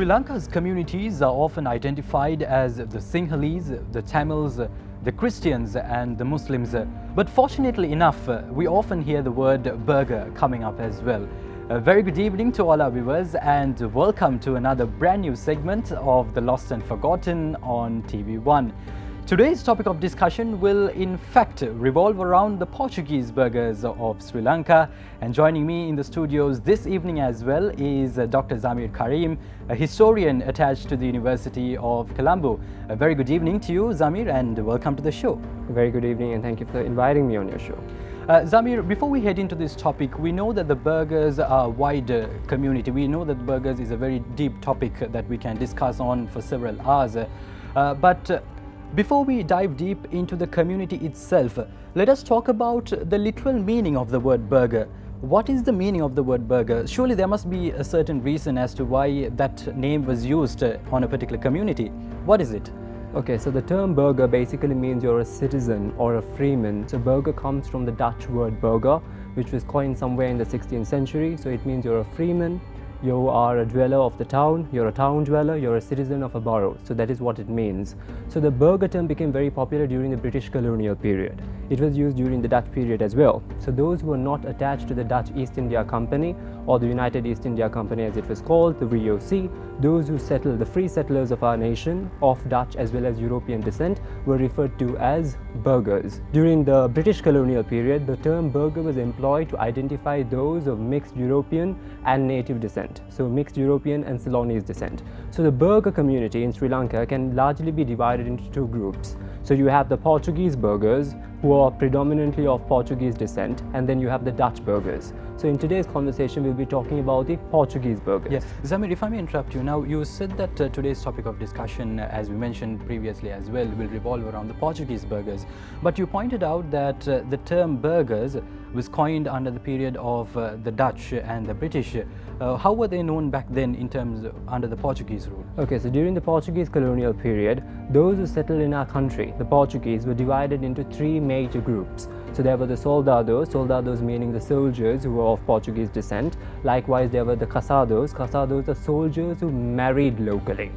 Sri Lanka's communities are often identified as the Sinhalese, the Tamils, the Christians and the Muslims. But fortunately enough, we often hear the word burger coming up as well. A very good evening to all our viewers and welcome to another brand new segment of The Lost and Forgotten on TV1. Today's topic of discussion will in fact revolve around the Portuguese burgers of Sri Lanka, and joining me in the studios this evening as well is Dr. Zameer Careem, a historian attached to the University of Colombo. A very good evening to you, Zameer, and welcome to the show. Very good evening and thank you for inviting me on your show. Zameer, before we head into this topic, we know that the burgers are a wide community. We know that burgers is a very deep topic that we can discuss on for several hours. Before we dive deep into the community itself, let us talk about the literal meaning of the word burger. What is the meaning of the word burger? Surely there must be a certain reason as to why that name was used on a particular community. What is it? Okay, so the term burger basically means you're a citizen or a freeman. So burger comes from the Dutch word burger, which was coined somewhere in the 16th century. So it means you're a freeman, you are a dweller of the town, you're a town dweller, you're a citizen of a borough. So that is what it means. So the burger term became very popular during the British colonial period. It was used during the Dutch period as well. So those who were not attached to the Dutch East India Company or the United East India Company as it was called, the VOC, those who settled, the free settlers of our nation of Dutch as well as European descent were referred to as burghers. During the British colonial period, the term burgher was employed to identify those of mixed European and native descent. So mixed European and Ceylonese descent. So the burgher community in Sri Lanka can largely be divided into two groups. So you have the Portuguese burghers who are predominantly of Portuguese descent, and then you have the Dutch burghers. So in today's conversation we'll be talking about the Portuguese burghers. Yes, Zameer, if I may interrupt you. Now you said that today's topic of discussion, as we mentioned previously as well, will revolve around the Portuguese burghers. But you pointed out that the term burghers was coined under the period of the Dutch and the British. How were they known back then in terms of under the Portuguese rule? Okay, so during the Portuguese colonial period, those who settled in our country, the Portuguese, were divided into three major groups. So there were the soldados meaning the soldiers who were of Portuguese descent. Likewise, there were the casados are soldiers who married locally.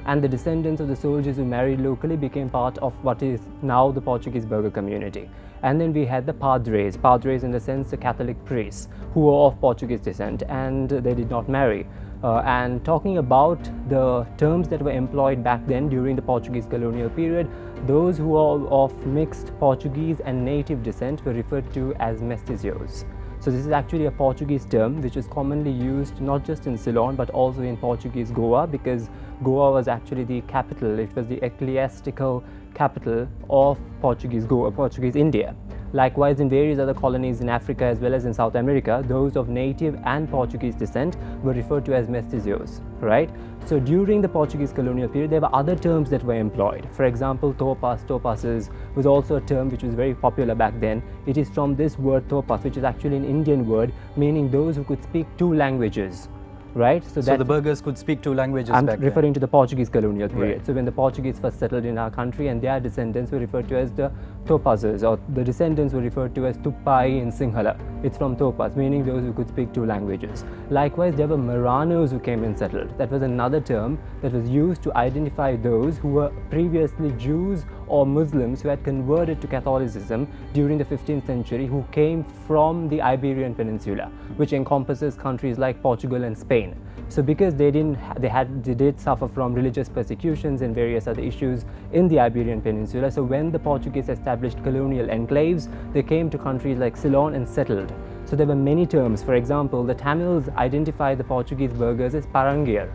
And the descendants of the soldiers who married locally became part of what is now the Portuguese burgher community. And then we had the padres in the sense the Catholic priests who were of Portuguese descent and they did not marry. And talking about the terms that were employed back then during the Portuguese colonial period, those who are of mixed Portuguese and native descent were referred to as mestizos. So this is actually a Portuguese term which is commonly used not just in Ceylon but also in Portuguese Goa, because Goa was actually the capital, it was the ecclesiastical capital of Portuguese Goa, Portuguese India. Likewise, in various other colonies in Africa as well as in South America, those of native and Portuguese descent were referred to as mestizos, right? So during the Portuguese colonial period, there were other terms that were employed. For example, topasses was also a term which was very popular back then. It is from this word topas, which is actually an Indian word, meaning those who could speak two languages. Right, so the burghers could speak two languages I'm back referring then. to the Portuguese colonial period. Right. So when the Portuguese first settled in our country and their descendants were referred to as the topazes, or the descendants were referred to as Tupai in Sinhala. It's from topas, meaning those who could speak two languages. Likewise, there were Maranos who came and settled. That was another term that was used to identify those who were previously Jews or Muslims who had converted to Catholicism during the 15th century, who came from the Iberian Peninsula, which encompasses countries like Portugal and Spain. So because they did suffer from religious persecutions and various other issues in the Iberian Peninsula, so when the Portuguese established colonial enclaves, they came to countries like Ceylon and settled. So there were many terms. For example, the Tamils identify the Portuguese burghers as Parangir.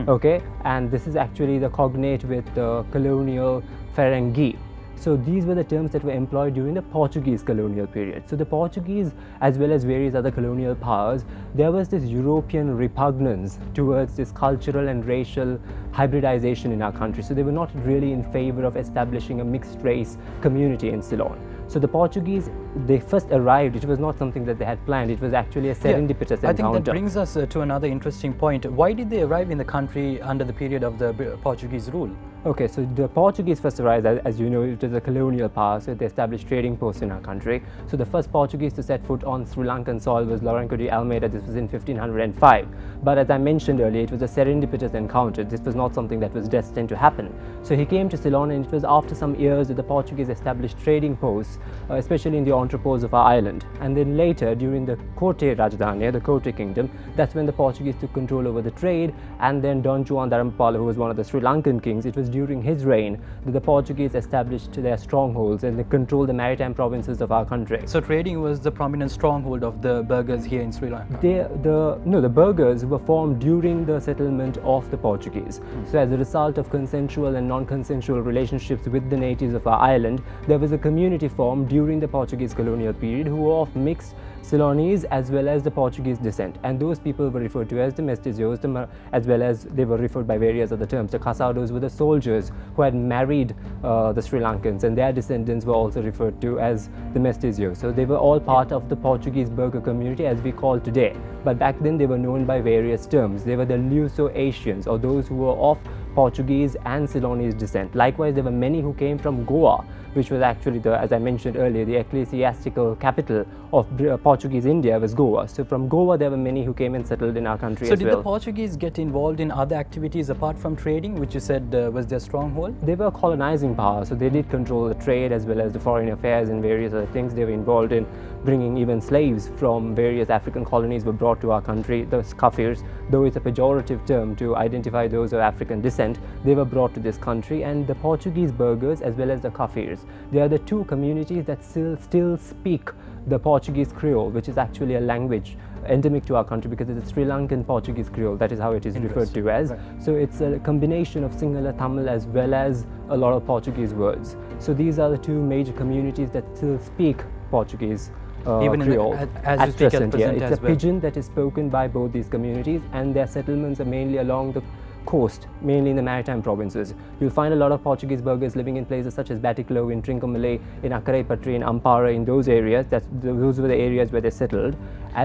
Okay, and this is actually the cognate with the colonial Ferengi. So these were the terms that were employed during the Portuguese colonial period. So the Portuguese, as well as various other colonial powers, there was this European repugnance towards this cultural and racial hybridization in our country. So they were not really in favor of establishing a mixed race community in Ceylon. So the Portuguese, they first arrived, it was not something that they had planned, it was actually a serendipitous encounter. I think that brings us to another interesting point. Why did they arrive in the country under the period of the Portuguese rule? Okay, so the Portuguese first arrived, as you know, it was a colonial power, so they established trading posts in our country. So the first Portuguese to set foot on Sri Lankan soil was Lourenço de Almeida. This was in 1505. But as I mentioned earlier, it was a serendipitous encounter. This was not something that was destined to happen. So he came to Ceylon, and it was after some years that the Portuguese established trading posts, especially in the entrepôts of our island. And then later, during the Corte Rajdhani, the Corte Kingdom, that's when the Portuguese took control over the trade. And then Don Juan Dharmapala, who was one of the Sri Lankan kings, it was during his reign that the Portuguese established their strongholds and they controlled the maritime provinces of our country. So trading was the prominent stronghold of the Burghers here in Sri Lanka? The Burghers were formed during the settlement of the Portuguese. So as a result of consensual and non-consensual relationships with the natives of our island, there was a community formed during the Portuguese colonial period who were of mixed Ceylonese as well as the Portuguese descent, and those people were referred to as the mestizos, as well as they were referred by various other terms. The casados were the soldiers who had married the Sri Lankans, and their descendants were also referred to as the mestizos. So they were all part of the Portuguese Burgher community as we call today, but back then they were known by various terms. They were the Luso-Asians, or those who were of Portuguese and Ceylonese descent. Likewise, there were many who came from Goa, which was actually, as I mentioned earlier, the ecclesiastical capital of Portuguese India was Goa. So from Goa, there were many who came and settled in our country as well. So did the Portuguese get involved in other activities apart from trading, which you said was their stronghold? They were a colonizing power, so they did control the trade as well as the foreign affairs and various other things. They were involved in bringing even slaves from various African colonies were brought to our country. The Kafirs, though it's a pejorative term to identify those of African descent, they were brought to this country, and the Portuguese Burghers as well as the Kafirs, they are the two communities that still speak the Portuguese Creole, which is actually a language endemic to our country because it's a Sri Lankan Portuguese Creole. That is how it is referred to as. Right. So it's a combination of Sinhala Tamil as well as a lot of Portuguese words. So these are the two major communities that still speak Portuguese even Creole as you speak present. At present It's a pidgin that is spoken by both these communities, and their settlements are mainly along the coast, mainly in the maritime provinces. You'll find a lot of Portuguese Burghers living in places such as Batticaloa, in Trincomalee, in Acaraipatri, in Ampara, in those areas. Those were the areas where they settled.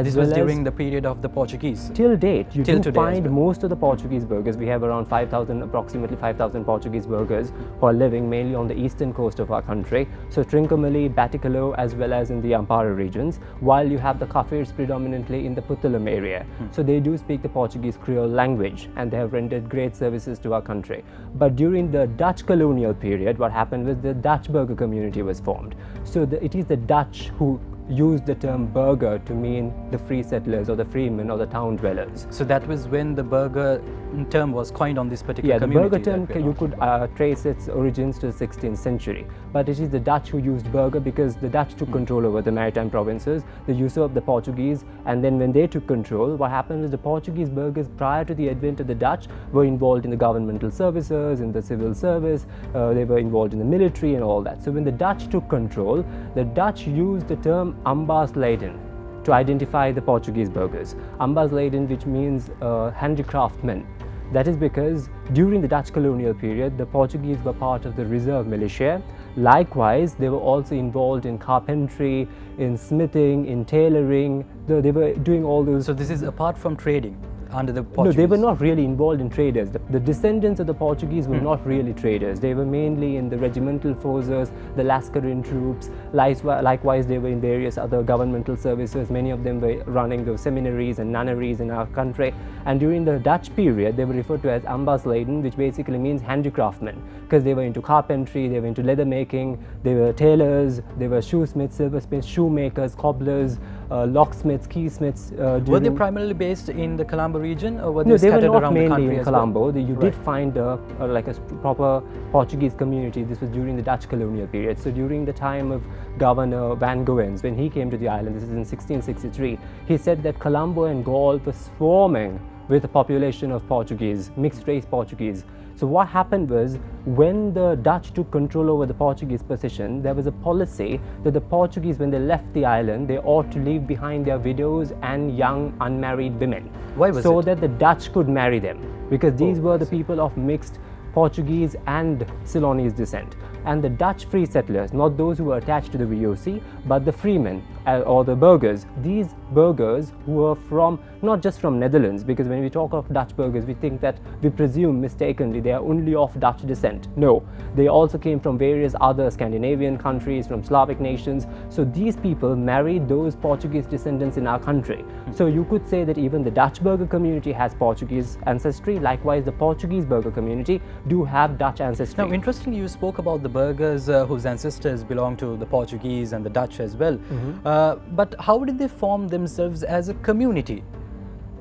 This was during the period of the Portuguese? Till date, you do find most of the Portuguese Burghers. We have around 5,000, approximately 5,000 Portuguese Burghers who are living mainly on the eastern coast of our country. So Trincomalee, Batticaloa, as well as in the Ampara regions, while you have the Kafirs predominantly in the Puttalam area. So they do speak the Portuguese Creole language, and they have rendered great services to our country. But during the Dutch colonial period, what happened was the Dutch Burgher community was formed. So it is the Dutch who used the term burgher to mean the free settlers or the freemen or the town dwellers. So that was when the burgher term was coined on this particular community? Yeah, the burgher term, you could trace its origins to the 16th century. But it is the Dutch who used burgher because the Dutch took control over the maritime provinces, the usurped the Portuguese, and then when they took control, what happened was the Portuguese burghers prior to the advent of the Dutch were involved in the governmental services, in the civil service, they were involved in the military and all that. So when the Dutch took control, the Dutch used the term ambasleden to identify the Portuguese burghers. Ambasleden, which means handicraftsmen. That is because during the Dutch colonial period, the Portuguese were part of the reserve militia. Likewise, they were also involved in carpentry, in smithing, in tailoring. They were doing all those. So this is apart from trading under the Portuguese? No, they were not really involved in traders. The descendants of the Portuguese were not really traders. They were mainly in the regimental forces, the Lascarin troops. Likewise, they were in various other governmental services. Many of them were running those seminaries and nunneries in our country. And during the Dutch period, they were referred to as ambasleden, which basically means handicraftsmen, because they were into carpentry, they were into leather making, they were tailors, they were shoesmiths, silversmiths, shoemakers, cobblers, locksmiths, keysmiths. Were they primarily based in the Colombo region, or were they scattered around the country? No, they were not mainly in Colombo. Well? You did find like a proper Portuguese community. This was during the Dutch colonial period. So during the time of Governor Van Goens, when he came to the island, this is in 1663, he said that Colombo and Gaul were swarming with a population of Portuguese, mixed race Portuguese. So what happened was, when the Dutch took control over the Portuguese possession, there was a policy that the Portuguese, when they left the island, they ought to leave behind their widows and young unmarried women. Why was so it? that the Dutch could marry them, because these were the people of mixed Portuguese and Ceylonese descent. And the Dutch free settlers, not those who were attached to the VOC, but the freemen or the burghers, these burghers who were from not just from Netherlands, because when we talk of Dutch burghers, we think that we presume mistakenly they are only of Dutch descent. No, they also came from various other Scandinavian countries, from Slavic nations. So these people married those Portuguese descendants in our country. So you could say that even the Dutch burgher community has Portuguese ancestry. Likewise, the Portuguese burgher community do have Dutch ancestry. Now, interestingly, you spoke about the burghers whose ancestors belong to the Portuguese and the Dutch as well. But how did they form themselves as a community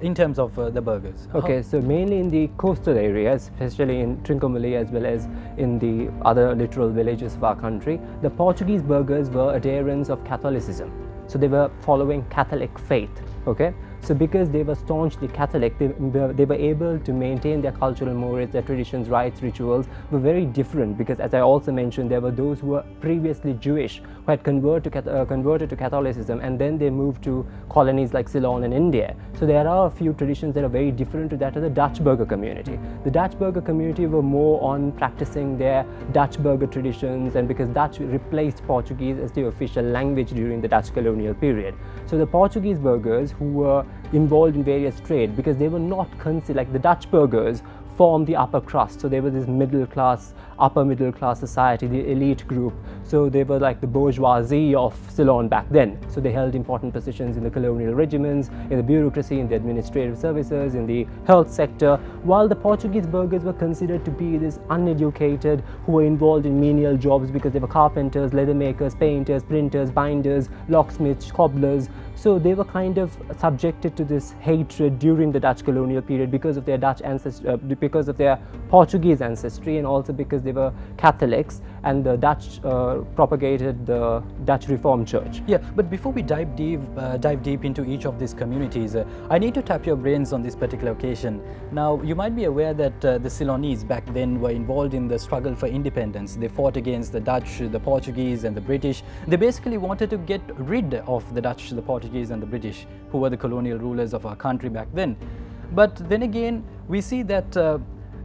in terms of the burghers? Okay, so mainly in the coastal areas, especially in Trincomalee as well as in the other littoral villages of our country, the Portuguese burghers were adherents of Catholicism. So they were following Catholic faith. Okay, so because they were staunchly Catholic, they were able to maintain their cultural mores, their traditions, rites, rituals were very different, because as I also mentioned, there were those who were previously Jewish who had converted to Catholicism, and then they moved to colonies like Ceylon in India. So there are a few traditions that are very different to that of the Dutch burgher community. The Dutch burgher community were more on practicing their Dutch burgher traditions, and because Dutch replaced Portuguese as the official language during the Dutch colonial period. So the Portuguese burghers who were involved in various trade, because they were not considered, like the Dutch burghers formed the upper crust, so they were this middle class, upper middle class society, the elite group. So they were like the bourgeoisie of Ceylon back then. So they held important positions in the colonial regiments, in the bureaucracy, in the administrative services, in the health sector, while the Portuguese burghers were considered to be this uneducated who were involved in menial jobs, because they were carpenters, leather makers, painters, printers, binders, locksmiths, cobblers. So they were kind of subjected to this hatred during the Dutch colonial period because of their Dutch ancestry, because of their Portuguese ancestry, and also because they were Catholics, and the Dutch propagated the Dutch Reformed Church. Yeah, but before we dive deep into each of these communities, I need to tap your brains on this particular occasion. Now, you might be aware that the Ceylonese back then were involved in the struggle for independence. They fought against the Dutch, the Portuguese and the British. They basically wanted to get rid of the Dutch, the Portuguese and the British, who were the colonial rulers of our country back then. But then again, we see that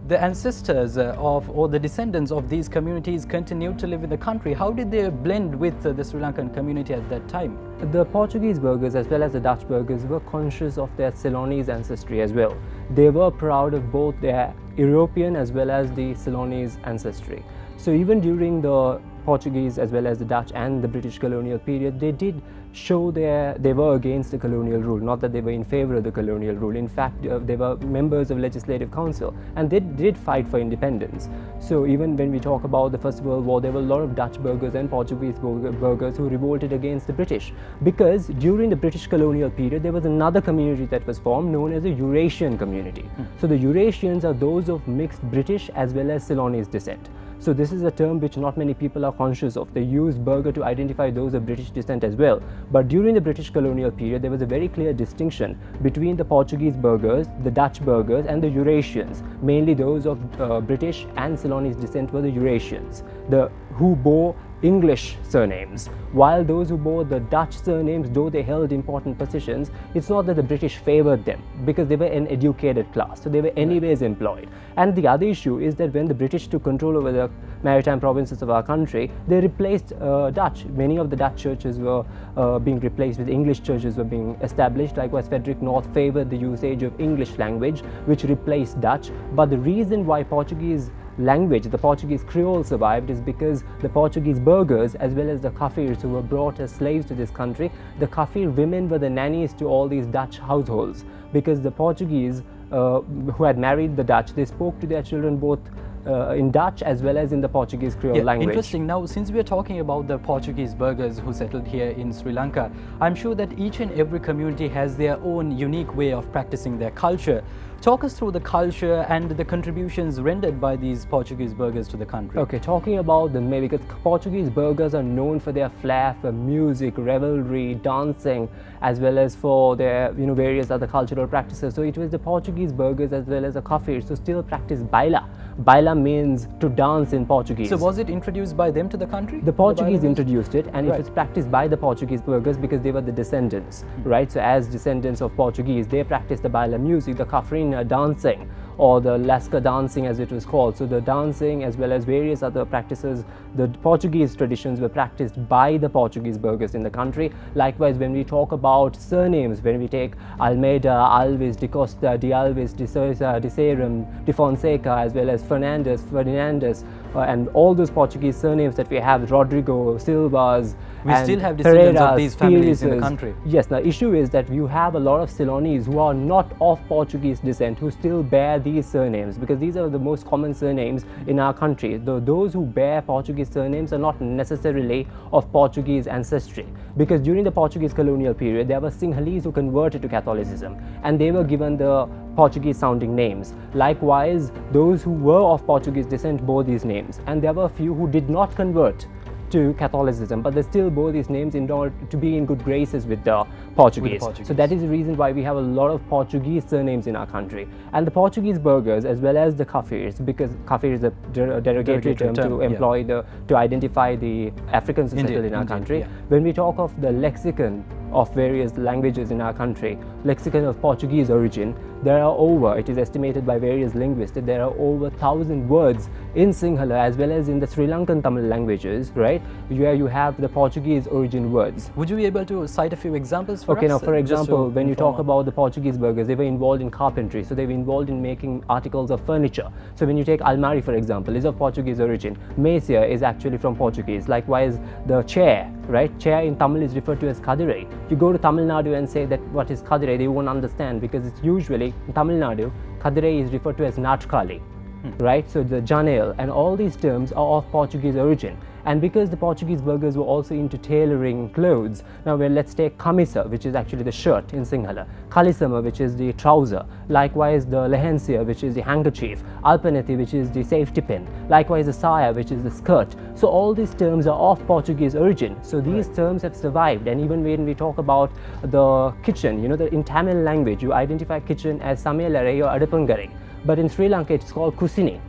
the ancestors or the descendants of these communities continued to live in the country. How did they blend with the Sri Lankan community at that time? The Portuguese burghers as well as the Dutch burghers were conscious of their Ceylonese ancestry as well. They were proud of both their European as well as the Ceylonese ancestry. So even during the Portuguese as well as the Dutch and the British colonial period, they did show they were against the colonial rule, not that they were in favor of the colonial rule. In fact, they were members of Legislative Council, and they did fight for independence. So even when we talk about the First World War, there were a lot of Dutch burghers and Portuguese burghers who revolted against the British, because during the British colonial period there was another community that was formed known as the Eurasian community. So the Eurasians are those of mixed British as well as Ceylonese descent. So this is a term which not many people are conscious of. They use burgher to identify those of British descent as well. But during the British colonial period, there was a very clear distinction between the Portuguese burghers, the Dutch burghers and the Eurasians. Mainly those of British and Ceylonese descent were the Eurasians, who bore English surnames, while those who bore the Dutch surnames, though they held important positions, it's not that the British favored them, because they were an educated class, so they were anyways employed. And the other issue is that when the British took control over the maritime provinces of our country, they replaced Dutch. Many of the Dutch churches were being replaced with English churches were being established. Likewise, Frederick North favored the usage of English language, which replaced Dutch. But the reason why Portuguese language, the Portuguese Creole, survived is because the Portuguese burghers as well as the Kafirs who were brought as slaves to this country, the Kafir women were the nannies to all these Dutch households, because the Portuguese who had married the Dutch, they spoke to their children both in Dutch as well as in the Portuguese Creole language. Interesting. Now, since we are talking about the Portuguese burghers who settled here in Sri Lanka, I'm sure that each and every community has their own unique way of practicing their culture. Talk us through the culture and the contributions rendered by these Portuguese burghers to the country. Okay, talking about them, because Portuguese burghers are known for their flair for music, revelry, dancing, as well as for their various other cultural practices. So it was the Portuguese burghers as well as the Kafirs who still practiced baila. Baila means to dance in Portuguese. So was it introduced by them to the country? The Portuguese introduced it, and it was practiced by the Portuguese burghers because they were the descendants, right? So as descendants of Portuguese, they practiced the baila music, the Kafirin dancing, or the Lasca dancing as it was called. So the dancing as well as various other practices, the Portuguese traditions were practiced by the Portuguese burghers in the country. Likewise, when we talk about surnames, when we take Almeida, Alves, de Costa, de Alves, de Sousa, de Ceylon, de Fonseca, as well as Fernandes, and all those Portuguese surnames that we have, Rodrigo, Silvas, we still have descendants of these families in the country. Yes, the issue is that you have a lot of Ceylonese who are not of Portuguese descent who still bear these surnames, because these are the most common surnames in our country. Though those who bear Portuguese surnames are not necessarily of Portuguese ancestry, because during the Portuguese colonial period there were Sinhalese who converted to Catholicism and they were given the Portuguese sounding names. Likewise, those who were of Portuguese descent bore these names, and there were a few who did not convert to Catholicism, but they still bore these names in order to be in good graces with the Portuguese. So that is the reason why we have a lot of Portuguese surnames in our country. And the Portuguese burghers as well as the Kafirs, because Kafir is a derogatory term to employ to identify the Africans who settled in our country. When we talk of the lexicon of various languages in our country, lexicon of Portuguese origin, there are over, it is estimated by various linguists, that there are over 1,000 words in Sinhala as well as in the Sri Lankan Tamil languages, right, where you have the Portuguese origin words. Would you be able to cite a few examples for us? Okay, now for example, when you talk about the Portuguese burghers, they were involved in carpentry, so they were involved in making articles of furniture. So when you take almari, for example, is of Portuguese origin. Mesa is actually from Portuguese. Likewise, the chair, right, chair in Tamil is referred to as kadire. You go to Tamil Nadu and say that what is kadire, they won't understand, because it's usually in Tamil Nadu, kadire is referred to as natkali, right? So the janel and all these terms are of Portuguese origin. And because the Portuguese burghers were also into tailoring clothes, now let's take kamisa, which is actually the shirt in Sinhala, kalisama, which is the trouser, likewise the lehensia, which is the handkerchief, alpaneti, which is the safety pin, likewise the saya, which is the skirt. So all these terms are of Portuguese origin. So these terms have survived, and even when we talk about the kitchen, you know, in Tamil language, you identify kitchen as samayalare or adapangare, but in Sri Lanka it's called kusini.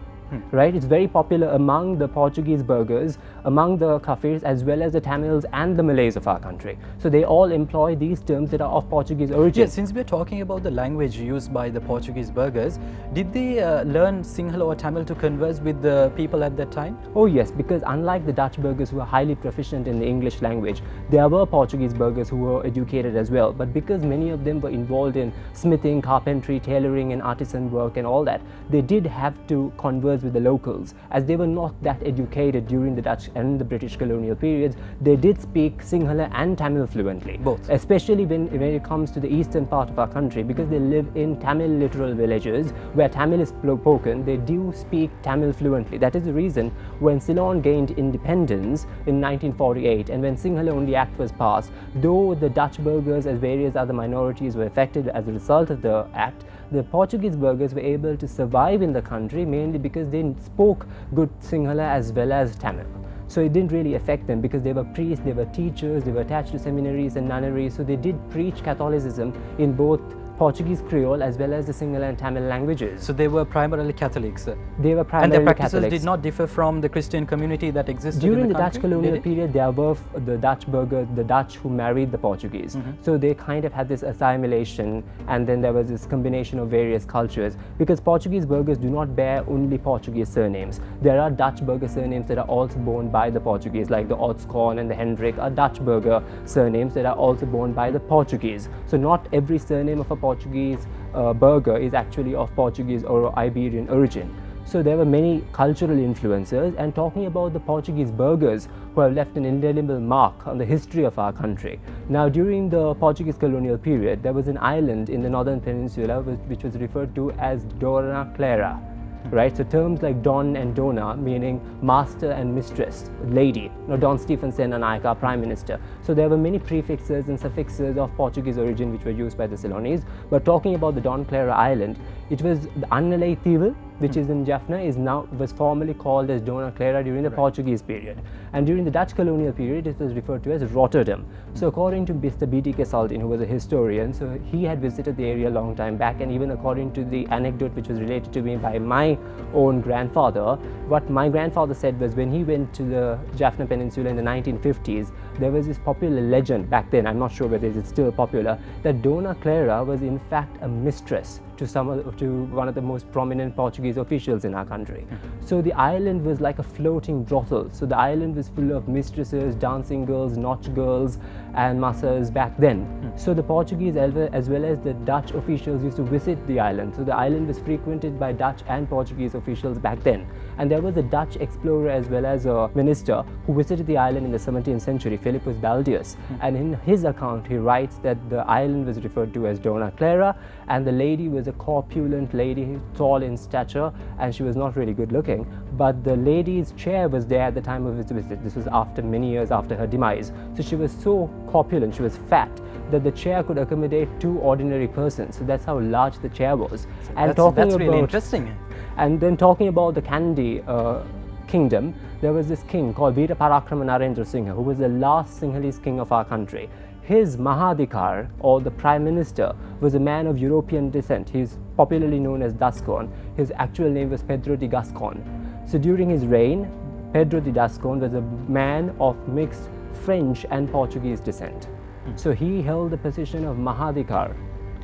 Right, it's very popular among the Portuguese burghers, among the Kafirs, as well as the Tamils and the Malays of our country. So they all employ these terms that are of Portuguese origin. Yes, since we're talking about the language used by the Portuguese burghers, did they learn Sinhala or Tamil to converse with the people at that time? Oh yes, because unlike the Dutch burghers who were highly proficient in the English language, there were Portuguese burghers who were educated as well. But because many of them were involved in smithing, carpentry, tailoring and artisan work and all that, they did have to converse with the locals, as they were not that educated during the Dutch and the British colonial periods. They did speak Sinhala and Tamil fluently, both, especially when it comes to the eastern part of our country, because they live in Tamil littoral villages where Tamil is spoken. They do speak Tamil fluently. That is the reason when Ceylon gained independence in 1948 and when Sinhala Only Act was passed, though the Dutch burghers as various other minorities were affected as a result of the act, the Portuguese burghers were able to survive in the country mainly because they spoke good Sinhala as well as Tamil. So it didn't really affect them because they were priests, they were teachers, they were attached to seminaries and nunneries, so they did preach Catholicism in both Portuguese Creole as well as the Sinhala and Tamil languages. So they were primarily Catholics. They were primarily Catholics. And their practices did not differ from the Christian community that existed during in the Dutch colonial period. There were the Dutch burghers, the Dutch who married the Portuguese. So they kind of had this assimilation, and then there was this combination of various cultures, because Portuguese burghers do not bear only Portuguese surnames. There are Dutch burgher surnames that are also borne by the Portuguese, like the Otskorn and the Hendrik are Dutch burgher surnames that are also borne by the Portuguese. So not every surname of a Portuguese burgher is actually of Portuguese or Iberian origin. So there were many cultural influences, and talking about the Portuguese burghers who have left an indelible mark on the history of our country. Now during the Portuguese colonial period, there was an island in the northern peninsula which was referred to as Dona Clara. Right, so terms like Don and Dona meaning master and mistress, lady. Now Don Stephen Senanayake, Prime Minister. So there were many prefixes and suffixes of Portuguese origin which were used by the Ceylonese. But talking about the Don Clara Island, it was the Annalay Thievel, which is in Jaffna, was formerly called as Dona Clara during the Portuguese period. And during the Dutch colonial period, it was referred to as Rotterdam. So according to Mr. B.T.K. Saltin, who was a historian, so he had visited the area a long time back, and even according to the anecdote which was related to me by my own grandfather, what my grandfather said was when he went to the Jaffna Peninsula in the 1950s, there was this popular legend back then, I'm not sure whether it's still popular, that Dona Clara was in fact a mistress to one of the most prominent Portuguese officials in our country. So the island was like a floating brothel. So the island was full of mistresses, dancing girls, nautch girls and masseurs back then. So the Portuguese as well as the Dutch officials used to visit the island. So the island was frequented by Dutch and Portuguese officials back then. And there was a Dutch explorer as well as a minister who visited the island in the 17th century, Philippus Baldius. And in his account, he writes that the island was referred to as Dona Clara, and the lady was a corpulent lady, tall in stature, and she was not really good looking. But the lady's chair was there at the time of his visit. This was after many years after her demise. So she was so corpulent, she was fat, that the chair could accommodate 2 ordinary persons. So that's how large the chair was. And that's really interesting. And then talking about the Kandy kingdom, there was this king called Veera Parakrama Narendra Singha, who was the last Sinhalese king of our country. His Mahadikar, or the prime minister, was a man of European descent. He is popularly known as Dascon. His actual name was Pedro de Gascon. So during his reign, Pedro de Gascon was a man of mixed French and Portuguese descent. So he held the position of Mahadikar.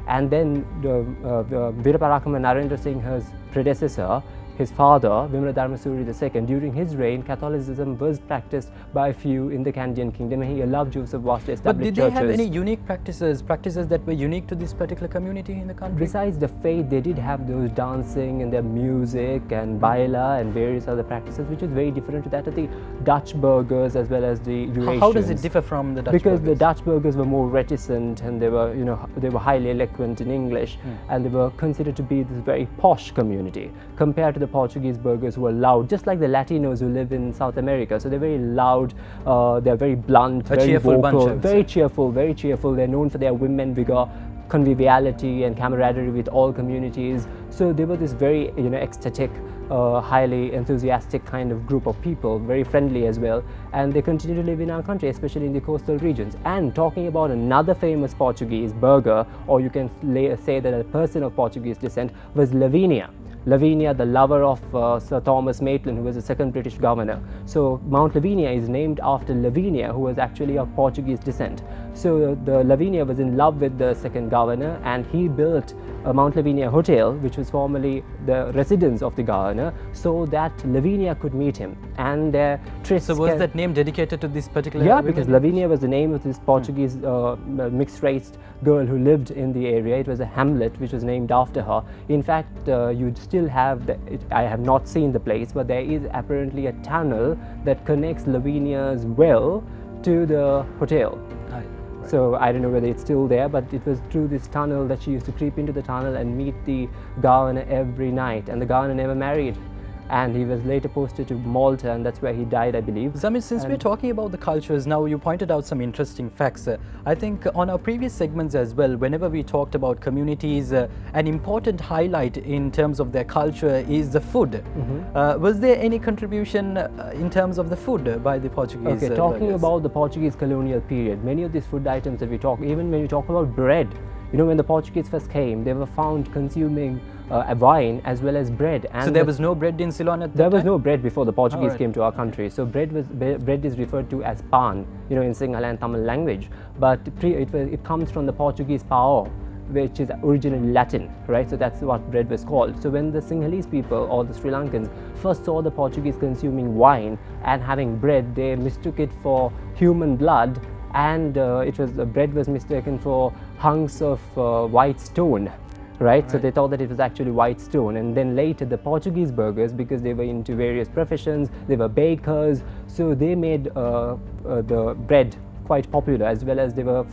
And then Veera Parakrama Narendra Singha's predecessor, his father, Vimla Dharmasuri II, during his reign, Catholicism was practiced by a few in the Kandyan kingdom, and he allowed Joseph Vaz to establish churches. But did they have any unique practices that were unique to this particular community in the country? Besides the faith, they did have those dancing and their music and baila and various other practices, which was very different to that of the Dutch burghers as well as the Eurasians. How does it differ from the Dutch because burghers? The Dutch burghers were more reticent, and they were highly eloquent in English, and they were considered to be this very posh community compared to the Portuguese burghers, who were loud, just like the Latinos who live in South America. So they're very loud, they're very blunt, very vocal, very cheerful, very cheerful. They're known for their women vigor, conviviality and camaraderie with all communities. So they were this very ecstatic, highly enthusiastic kind of group of people, very friendly as well, and they continue to live in our country, especially in the coastal regions. And talking about another famous Portuguese burgher, or you can say that a person of Portuguese descent, was Lavinia. Lavinia, the lover of Sir Thomas Maitland, who was the second British governor. So Mount Lavinia is named after Lavinia, who was actually of Portuguese descent. So the Lavinia was in love with the second governor, and he built a Mount Lavinia Hotel, which was formerly the residence of the governor, so that Lavinia could meet him. And their trysts. So was that name dedicated to this particular? Yeah, because Lavinia was the name of this Portuguese mixed-race girl who lived in the area. It was a hamlet which was named after her. In fact, you'd still have I have not seen the place, but there is apparently a tunnel that connects Lavinia's well to the hotel. Right. So I don't know whether it's still there, but it was through this tunnel that she used to creep into the tunnel and meet the governor every night. And the governor never married, and he was later posted to Malta, and that's where he died, I believe. Zameer, since we're talking about the cultures, now you pointed out some interesting facts. I think on our previous segments as well, whenever we talked about communities, an important highlight in terms of their culture is the food. Was there any contribution in terms of the food by the Portuguese? Okay, talking about the Portuguese colonial period, many of these food items that we talk, even when we talk about bread, when the Portuguese first came, they were found consuming wine as well as bread. And so there was no bread in Ceylon at that time? There was no bread before the Portuguese came to our country. So bread is referred to as pan, in Sinhala and Tamil language. But it comes from the Portuguese pao, which is originally Latin, right? So that's what bread was called. So when the Sinhalese people or the Sri Lankans first saw the Portuguese consuming wine and having bread, they mistook it for human blood, and bread was mistaken for hunks of white stone. Right? So they thought that it was actually white stone, and then later the Portuguese burghers, because they were into various professions, they were bakers, so they made the bread quite popular, as well as they were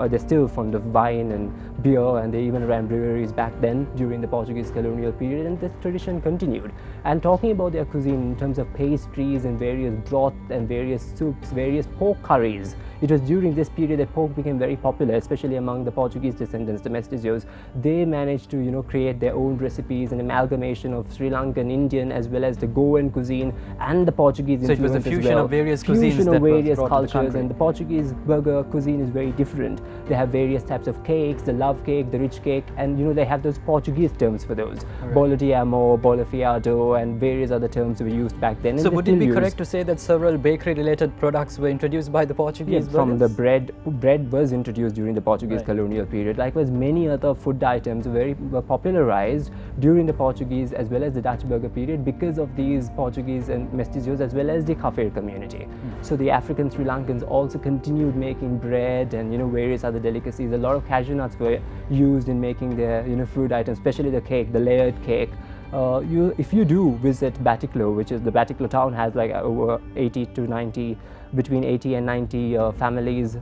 they're still fond of wine and beer, and they even ran breweries back then during the Portuguese colonial period, and this tradition continued. And talking about their cuisine in terms of pastries and various broth and various soups, various pork curries, it was during this period that pork became very popular, especially among the Portuguese descendants, the mestizos. They managed to create their own recipes, an amalgamation of Sri Lankan, Indian, as well as the Goan cuisine and the Portuguese influence. So it was a fusion of various cuisines, fusion of various cultures, and the Portuguese burger cuisine is very different. They have various types of cakes, the love cake, the rich cake, and they have those Portuguese terms for those. Right. Bolo de amo, bolo fiado, and various other terms were used back then. So would it be correct to say that several bakery-related products were introduced by the Portuguese? Yes, from the bread was introduced during the Portuguese colonial period. Likewise, many other food items were popularized during the Portuguese as well as the Dutch burger period because of these Portuguese and mestizos as well as the Kafir community. So the African Sri Lankans also continued making bread and various other delicacies. A lot of cashew nuts were used in making their food items, especially the cake, the layered cake. If you do visit Batticaloa, which is the Batticaloa town has like over 80 to 90, between 80 and 90 families,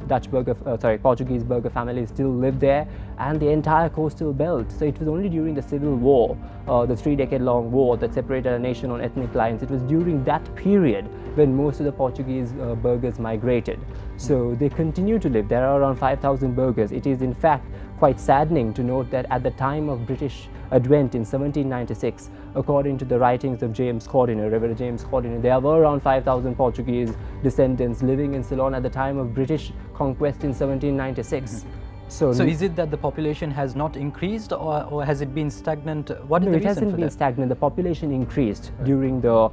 Portuguese burger families still live there, and the entire coastal belt. So it was only during the Civil War, the 3-decade-long war that separated a nation on ethnic lines, it was during that period when most of the Portuguese burgers migrated. So they continue to live. There are around 5,000 burgers. It is in fact quite saddening to note that at the time of British advent in 1796, according to the writings of James Cordiner, Reverend James Cordiner, there were around 5,000 Portuguese descendants living in Ceylon at the time of British conquest in 1796. So is it that the population has not increased, or has it been stagnant? What is the reason for that? It hasn't been stagnant. The population increased during the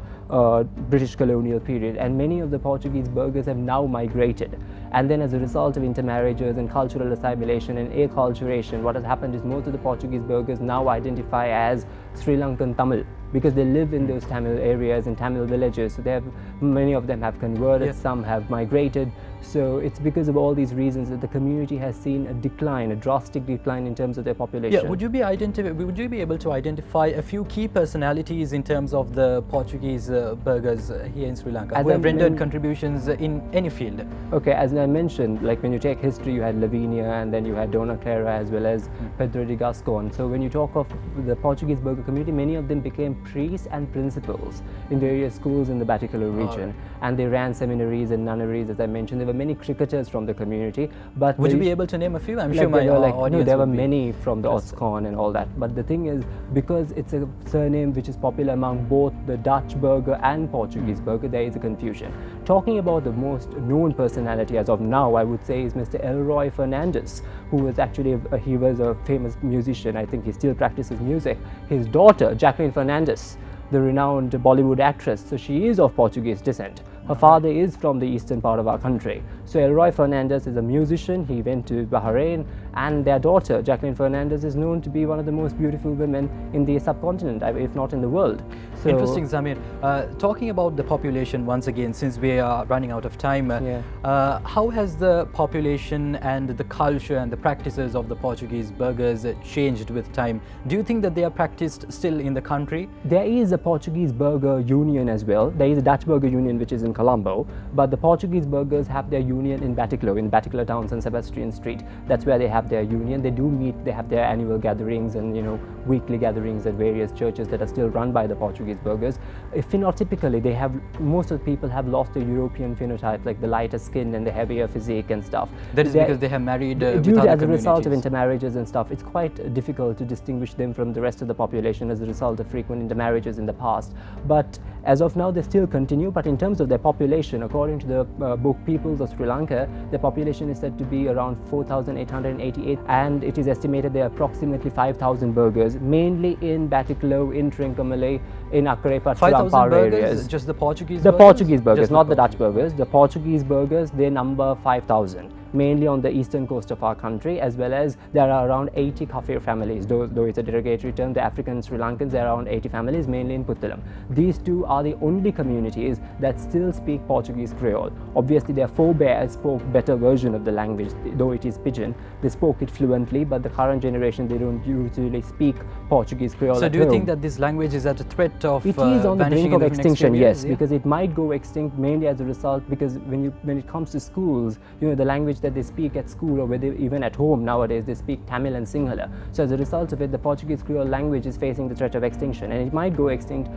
British colonial period, and many of the Portuguese burghers have now migrated. And then as a result of intermarriages and cultural assimilation and acculturation, what has happened is most of the Portuguese burghers now identify as Sri Lankan Tamil, because they live in those Tamil areas and Tamil villages. So many of them have converted, some have migrated. So it's because of all these reasons that the community has seen a decline, a drastic decline in terms of their population. Yeah, would you be able to identify a few key personalities in terms of the Portuguese burgers here in Sri Lanka, who have rendered contributions in any field? Okay, as I mentioned, like when you take history, you had Lavinia, and then you had Dona Clara as well as Pedro de Gascon. So when you talk of the Portuguese burger community, many of them became priests and principals in various schools in the Batticaloa region, and they ran seminaries and nunneries, as I mentioned. There were many cricketers from the community, but would you be able to name a few? I'm sure my audience there were many from the Otscon and all that, but the thing is, because it's a surname which is popular among both the Dutch burger and Portuguese burger, there is a confusion. Talking about the most known personality as of now, I would say is Mr. Elroy Fernandez, who was actually he was a famous musician. I think he still practices music. His daughter, Jacqueline Fernandez, the renowned Bollywood actress, so she is of Portuguese descent. Her father is from the eastern part of our country. So Elroy Fernandez is a musician. He went to Bahrain, and their daughter, Jacqueline Fernandez, is known to be one of the most beautiful women in the subcontinent, if not in the world. So interesting, Zameer. Talking about the population once again, since we are running out of time, how has the population and the culture and the practices of the Portuguese burgers changed with time? Do you think that they are practiced still in the country? There is a Portuguese burger union as well. There is a Dutch burger union which is in Colombo, but the Portuguese burgers have their union in Batticaloa town, San Sebastian Street. That's where they have their union. They do meet, they have their annual gatherings and weekly gatherings at various churches that are still run by the Portuguese burgers. Phenotypically, most of the people have lost their European phenotype, like the lighter skin and the heavier physique and stuff. That is because they have married with due other as a communities. result of intermarriages and stuff. It's quite difficult to distinguish them from the rest of the population as a result of frequent intermarriages in the past. But as of now, they still continue. But in terms of their population, according to the book Peoples of Sri Lanka, the population is said to be around 4,888, and it is estimated there are approximately 5,000 burgers, mainly in Batticaloa, in Trincomalee, in Akarepat, 5,000 burgers, areas. just the Portuguese The burgers? Portuguese burgers, Just not the Dutch burgers. The Portuguese burgers, they number 5,000. Mainly on the eastern coast of our country, as well as there are around 80 Kafir families, though it's a derogatory term. The African Sri Lankans, there are around 80 families, mainly in Puttalam. These two are the only communities that still speak Portuguese Creole. Obviously, their forebears spoke better version of the language, though it is Pidgin. They spoke it fluently, but the current generation, they don't usually speak Portuguese Creole. So do you think that this language is at a threat of it is on the brink of extinction? Yes, yeah? because it might go extinct mainly as a result, because when it comes to schools, the language that they speak at school, or even at home nowadays, they speak Tamil and Sinhala. So as a result of it, the Portuguese Creole language is facing the threat of extinction, and it might go extinct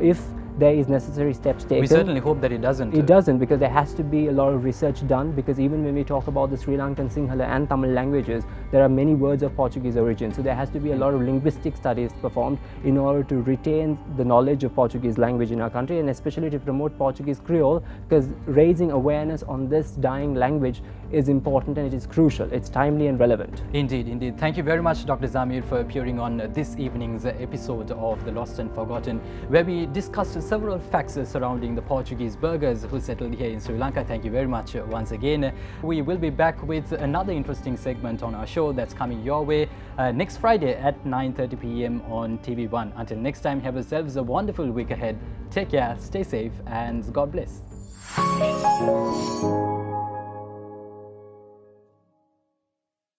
if there is necessary steps taken. We certainly hope that it doesn't. It doesn't, because there has to be a lot of research done, because even when we talk about the Sri Lankan Sinhala and Tamil languages, there are many words of Portuguese origin. So there has to be a lot of linguistic studies performed in order to retain the knowledge of Portuguese language in our country, and especially to promote Portuguese Creole, because raising awareness on this dying language is important and it is crucial. It's timely and relevant. Indeed, indeed. Thank you very much, Dr. Zameer, for appearing on this evening's episode of The Lost and Forgotten, where we discussed several facts surrounding the Portuguese Burghers who settled here in Sri Lanka. Thank you very much once again. We will be back with another interesting segment on our show that's coming your way next Friday at 9:30 p.m. on TV1. Until next time, have yourselves a wonderful week ahead. Take care, stay safe, and God bless.